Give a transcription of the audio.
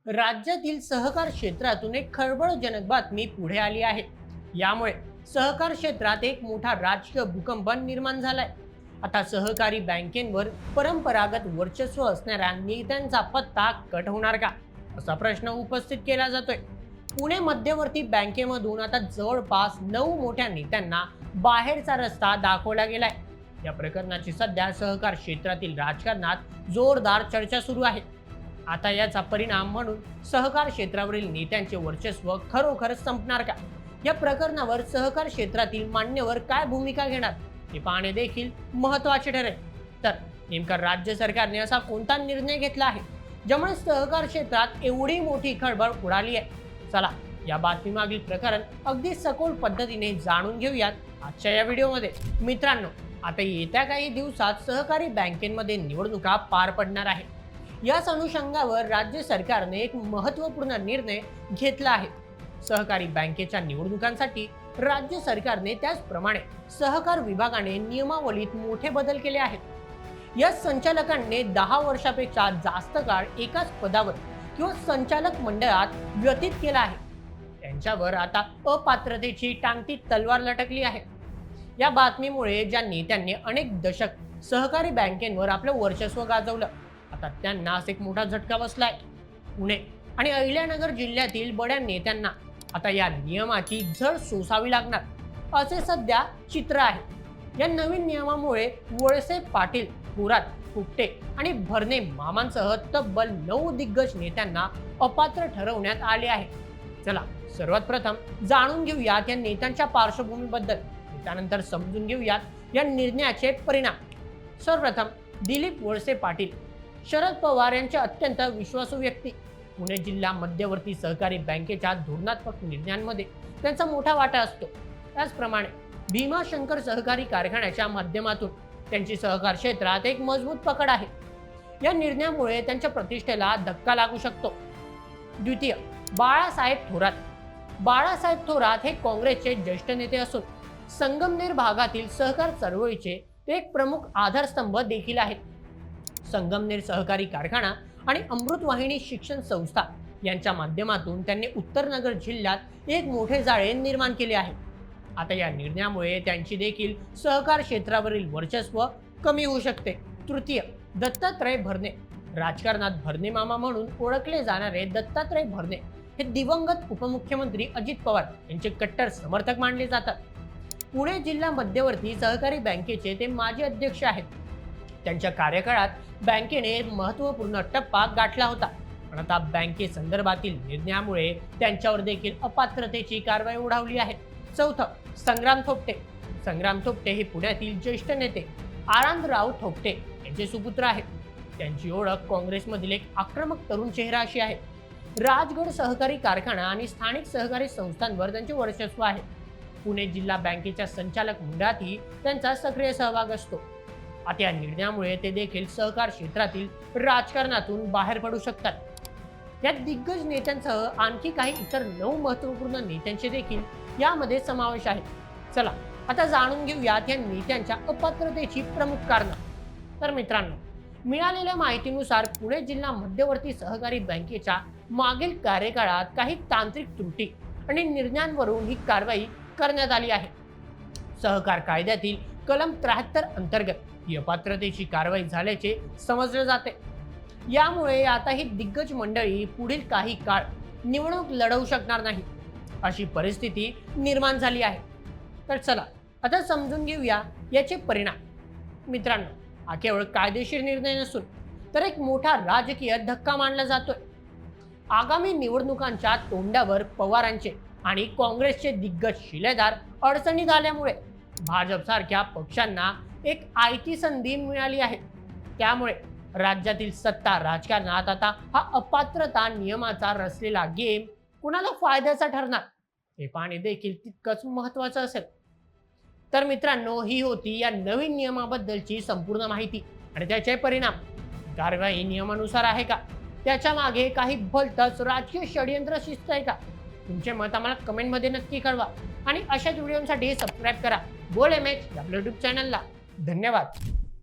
राज्यातील सहकार क्षेत्रातून एक खळबळजनक बातमी पुढे आली आहे। यामुळे सहकार क्षेत्रात एक मोठा राजकीय भूकंप निर्माण झालाय। आता सहकारी बँकेंवर परंपरागत वर्चस्व असणाऱ्या नेत्यांचा पत्ता कट होणार का, असा प्रश्न उपस्थित केला जातोय। पुणे मध्यवर्ती बँकेमधून आता जवळपास 9 मोठ्या नेत्यांना बाहेरचा रस्ता दाखवला गेलाय। या प्रकरणाची सध्या सहकार क्षेत्रातील राजकारणात जोरदार चर्चा सुरू आहे। आता याचा परिणाम म्हणून सहकार क्षेत्रावरील नेत्यांचे वर्चस्व खरोखर संपणार का? या प्रकरणावर सहकार क्षेत्रातील मान्यवर काय भूमिका घेणार हे पाहणे देखील महत्त्वाचे ठरेल। तर नेमका राज्य सरकारने असा कोणता निर्णय घेतला आहे ज्यामुळे सहकार क्षेत्रात एवढी मोठी खळबळ उडाली आहे? चला या बातमीमागील प्रकरण अगदी सखोल पद्धतीने जाणून घेऊयात आजच्या या व्हिडिओमध्ये। मित्रांनो, आता येत्या काही दिवसात सहकारी बँकेमध्ये निवडणुका पार पडणार आहे। याच अनुषंगावर राज्य सरकारने एक महत्त्वपूर्ण निर्णय घेतला आहे। सहकारी बँकेच्या निवडणुकांसाठी राज्य सरकारने त्याचप्रमाणे सहकार विभागाने नियमावलीत मोठे बदल केले आहेत। या संचालकांनी 10 वर्षापेक्षा जास्त काळ एकाच पदावर किंवा संचालक मंडळात व्यतीत केला आहे। त्यांच्यावर आता अपात्रतेची टांगती तलवार लटकली आहे। या बातमीमुळे ज्या नेत्यांनी अनेक दशक सहकारी बँकेवर आपलं वर्चस्व गाजवलं, आता त्यांना एक मोठा झटका बसलाय। पुणे आणि अहिल्यानगर जिल्ह्यातील बड्या नेत्यांना आता या नियमाची झळ सोसावी लागणार, असे सध्या चित्र आहे। या नवीन नियमामुळे वळसे पाटील, थोरात, फुकटे आणि भरणे मामांसह तब्बल 9 दिग्गज नेत्यांना अपात्र ठरवण्यात आले आहे। चला सर्वात प्रथम जाणून घेऊयात या नेत्यांच्या पार्श्वभूमीबद्दल, त्यानंतर समजून घेऊयात या निर्णयाचे परिणाम। सर्वप्रथम दिलीप वळसे पाटील, शरद पवार यांचे अत्यंत विश्वासू व्यक्ती। पुणे जिल्हा मध्यवर्ती सहकारी बँकेच्या धोरणात्मक निर्णयांमध्ये त्यांचा मोठा वाटा असतो। त्याचप्रमाणे भीमाशंकर सहकारी कारखान्याच्या माध्यमातून त्यांची सहकार क्षेत्रात एक मजबूत पकड आहे। या निर्णयामुळे त्यांच्या प्रतिष्ठेला धक्का लागू शकतो। द्वितीय, बाळासाहेब थोरात। बाळासाहेब थोरात हे काँग्रेसचे ज्येष्ठ नेते असून संगमनेर भागातील सहकार चळवळीचे ते एक प्रमुख आधारस्तंभ देखील आहेत। संगमनेर सहकारी कारखाना आणि अमृतवाहिनी शिक्षण संस्था यांच्या माध्यमातून त्यांनी उत्तरनगर जिल्ह्यात एक मोठे जाळे निर्माण केले आहे। आता या निर्णयामुळे त्यांची देखील सहकार क्षेत्रावरील वर्चस्व कमी होऊ शकते। तृतीय, दत्तात्रय भरणे। राजकारणात भरणे मामा म्हणून ओळखले जाणारे दत्तात्रय भरणे हे दिवंगत उपमुख्यमंत्री अजित पवार यांचे कट्टर समर्थक मानले जातात। पुणे जिल्हा मध्यवर्ती सहकारी बँकेचे ते माजी अध्यक्ष आहेत। त्यांच्या कार्यकाळात बँकेने एक महत्त्वपूर्ण टप्पा गाठला होता, पण आता बँकेसंदर्भातील निर्णयामुळे त्यांच्यावर देखील अपात्रतेची कारवाई ओढावली आहे। चौथं, संग्राम थोपटे। संग्राम थोपटे हे पुण्यातील ज्येष्ठ नेते आनंदराव थोपटे यांचे सुपुत्र आहेत। त्यांची ओळख काँग्रेसमधील एक आक्रमक तरुण चेहरा अशी आहे। राजगड सहकारी कारखाना आणि स्थानिक सहकारी संस्थांवर त्यांचे वर्चस्व आहे। पुणे जिल्हा बँकेच्या संचालक मंडळातही त्यांचा सक्रिय सहभाग असतो। आता या निर्णयामुळे ते देखील सहकार क्षेत्रातील राजकारणातून बाहेर पडू शकतात। या दिग्गज नेत्यांसह आणखी काही इतर 9 महत्त्वपूर्ण नेत्यांचे देखील यामध्ये समावेश आहे। चला आता जाणून घेऊयात या नेत्यांच्या अपात्रतेची प्रमुख कारणं। तर मित्रांनो, मिळालेल्या माहितीनुसार पुणे जिल्हा मध्यवर्ती सहकारी बँकेच्या मागील कार्यकाळात काही तांत्रिक त्रुटी आणि निर्णयांवरून ही कारवाई करण्यात आली आहे। सहकार कायद्यातील कलम 73 अंतर्गत ही अपात्रतेची कारवाई झाल्याचे समजले जाते। यामुळे आता ही दिग्गज मंडळी पुढील काही काळ निवडणूक लढवू शकणार नाही, अशी परिस्थिती निर्माण झाली आहे। तर चला आता समजून घेऊया याचे परिणाम। मित्रांनो, हा केवळ कायदेशीर निर्णय नसून तर एक मोठा राजकीय धक्का मानला जातोय। आगामी निवडणुकांच्या तोंडावर पवारांचे आणि काँग्रेसचे दिग्गज शिलेदार अडचणीत आल्यामुळे भाजपसारख्या पक्षांना एक आयती संधी मिळाली आहे। त्यामुळे राज्यातील सत्ता राजकारणात आता हा अपात्रता नियमाचा रचलेला गेम कुणाला फायद्याचा ठरणार हे पाहणे देखील तितकंच महत्त्वाचं असेल। तर मित्रांनो, ही होती या नवीन नियमाबद्दलची संपूर्ण माहिती आणि त्याचे परिणाम। कारवाई नियमानुसार आहे का, त्याच्या मागे काही भलतंच राजकीय षडयंत्र शिस्त आहे का? तुमचे मत आम्हाला कमेंटमध्ये नक्की कळवा आणि अशाच व्हिडिओसाठी सबस्क्राईब करा बोल एमएच आपल्या यूट्यूब चॅनलला। धन्यवाद।